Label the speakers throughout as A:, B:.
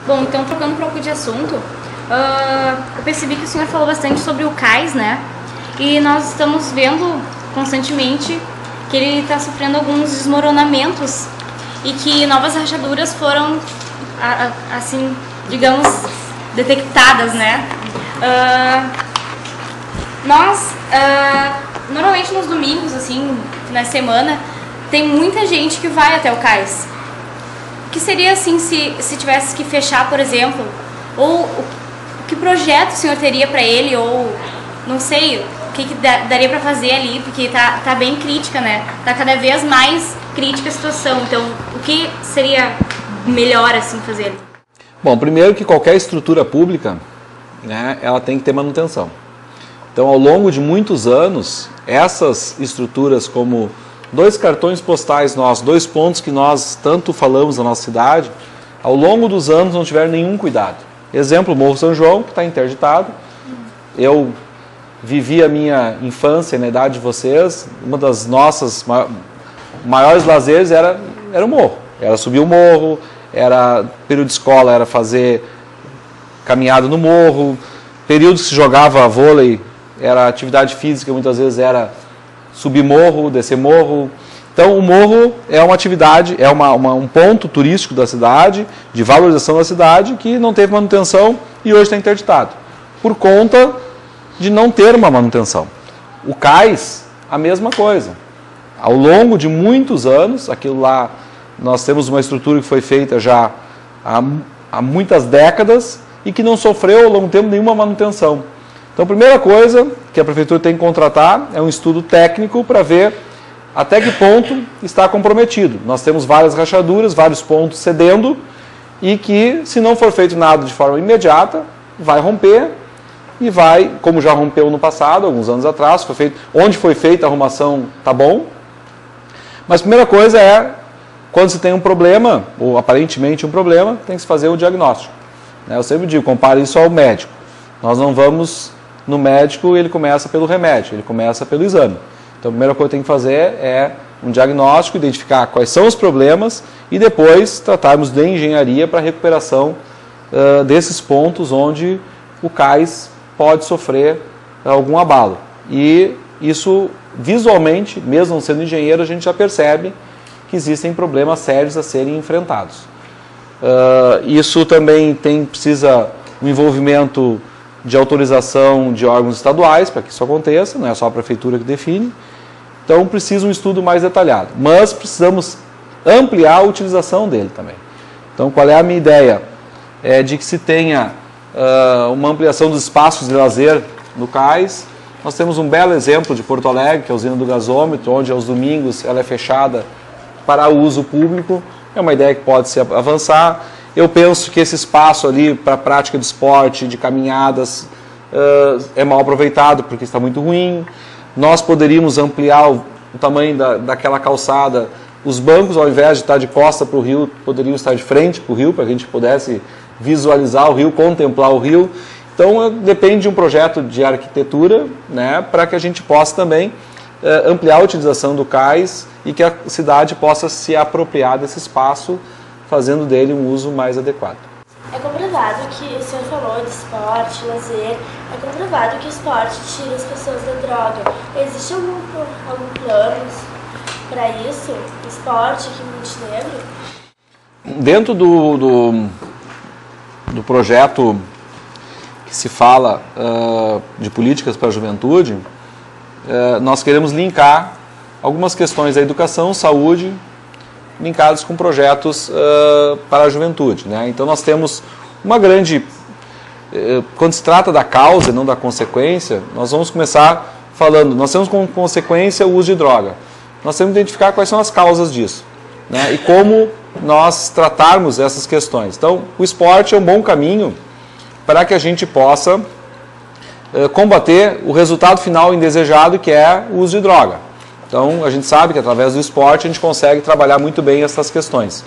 A: Bom, então trocando um pouco de assunto, eu percebi que o senhor falou bastante sobre o cais, né? E nós estamos vendo constantemente que ele está sofrendo alguns desmoronamentos e que novas rachaduras foram, assim, digamos, detectadas, né? Normalmente nos domingos, assim, na semana, tem muita gente que vai até o cais. O que seria assim se tivesse que fechar, por exemplo, ou que projeto o senhor teria para ele, ou não sei, o que daria para fazer ali, porque tá bem crítica, né? Tá cada vez mais crítica a situação, então o que seria melhor assim fazer?
B: Bom, primeiro que qualquer estrutura pública, né, ela tem que ter manutenção. Então, ao longo de muitos anos, essas estruturas como 2 cartões postais nossos, 2 pontos que nós tanto falamos na nossa cidade, ao longo dos anos não tiveram nenhum cuidado. Exemplo, o Morro São João, que está interditado. Eu vivi a minha infância na idade de vocês, uma das nossas maiores lazeres era o morro. Era subir o morro, era período de escola, era fazer caminhada no morro, períodos que se jogava vôlei, era atividade física, muitas vezes era subir morro, descer morro. Então o morro é uma atividade, é um ponto turístico da cidade, de valorização da cidade, que não teve manutenção e hoje está interditado, por conta de não ter uma manutenção. O cais, a mesma coisa. Ao longo de muitos anos, aquilo lá, nós temos uma estrutura que foi feita já há muitas décadas e que não sofreu ao longo do tempo nenhuma manutenção. Então, a primeira coisa que a prefeitura tem que contratar é um estudo técnico para ver até que ponto está comprometido. Nós temos várias rachaduras, vários pontos cedendo e que, se não for feito nada de forma imediata, vai romper e vai, como já rompeu no passado, alguns anos atrás, onde foi feita a arrumação está bom. Mas a primeira coisa é, quando se tem um problema, ou aparentemente um problema, tem que se fazer o diagnóstico. Eu sempre digo, compare isso ao médico. Nós não vamos no médico e ele começa pelo remédio, ele começa pelo exame. Então a primeira coisa que tem que fazer é um diagnóstico, identificar quais são os problemas e depois tratarmos de engenharia para a recuperação desses pontos onde o cais pode sofrer algum abalo. E isso visualmente, mesmo não sendo engenheiro, a gente já percebe que existem problemas sérios a serem enfrentados. Isso também precisa um envolvimento de autorização de órgãos estaduais para que isso aconteça, não é só a prefeitura que define. Então precisa um estudo mais detalhado, mas precisamos ampliar a utilização dele também. Então qual é a minha ideia? É de que se tenha uma ampliação dos espaços de lazer no cais. Nós temos um belo exemplo de Porto Alegre, que é a usina do gasômetro, onde aos domingos ela é fechada para uso público. É uma ideia que pode se avançar. Eu penso que esse espaço ali para prática de esporte, de caminhadas, é mal aproveitado porque está muito ruim. Nós poderíamos ampliar o tamanho daquela calçada. Os bancos, ao invés de estar de costa para o rio, poderiam estar de frente para o rio, para que a gente pudesse visualizar o rio, contemplar o rio. Então, depende de um projeto de arquitetura, né, para que a gente possa também ampliar a utilização do cais e que a cidade possa se apropriar desse espaço, fazendo dele um uso mais adequado.
C: É comprovado que, o senhor falou de esporte, lazer, é comprovado que o esporte tira as pessoas da droga. Existe algum plano para isso? Esporte aqui no Montenegro?
B: Dentro do projeto que se fala de políticas para a juventude, nós queremos linkar algumas questões da educação, saúde, linkados com projetos para a juventude, né? Então nós temos uma grande... quando se trata da causa e não da consequência, nós vamos começar falando, nós temos como consequência o uso de droga. Nós temos que identificar quais são as causas disso, né? E como nós tratarmos essas questões. Então o esporte é um bom caminho para que a gente possa combater o resultado final indesejado, que é o uso de droga. Então, a gente sabe que através do esporte a gente consegue trabalhar muito bem essas questões.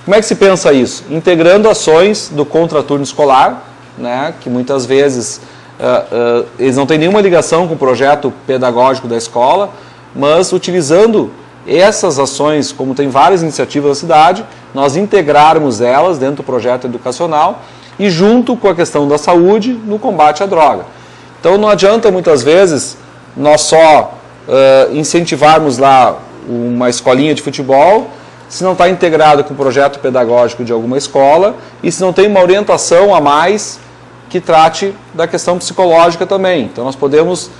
B: Como é que se pensa isso? Integrando ações do contraturno escolar, né, que muitas vezes eles não têm nenhuma ligação com o projeto pedagógico da escola, mas utilizando essas ações, como tem várias iniciativas na cidade, nós integrarmos elas dentro do projeto educacional e junto com a questão da saúde no combate à droga. Então não adianta muitas vezes nós só incentivarmos lá uma escolinha de futebol se não está integrado com o projeto pedagógico de alguma escola e se não tem uma orientação a mais que trate da questão psicológica também. Então nós podemos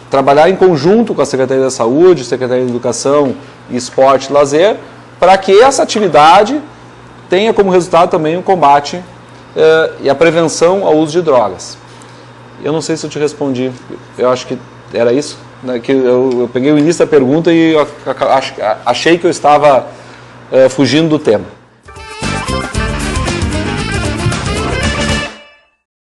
B: trabalhar em conjunto com a Secretaria da Saúde, Secretaria de Educação, Esporte e Lazer, para que essa atividade tenha como resultado também o combate e a prevenção ao uso de drogas. Eu não sei se eu te respondi, eu acho que era isso, né? Que eu peguei o início da pergunta e eu achei que eu estava fugindo do tema.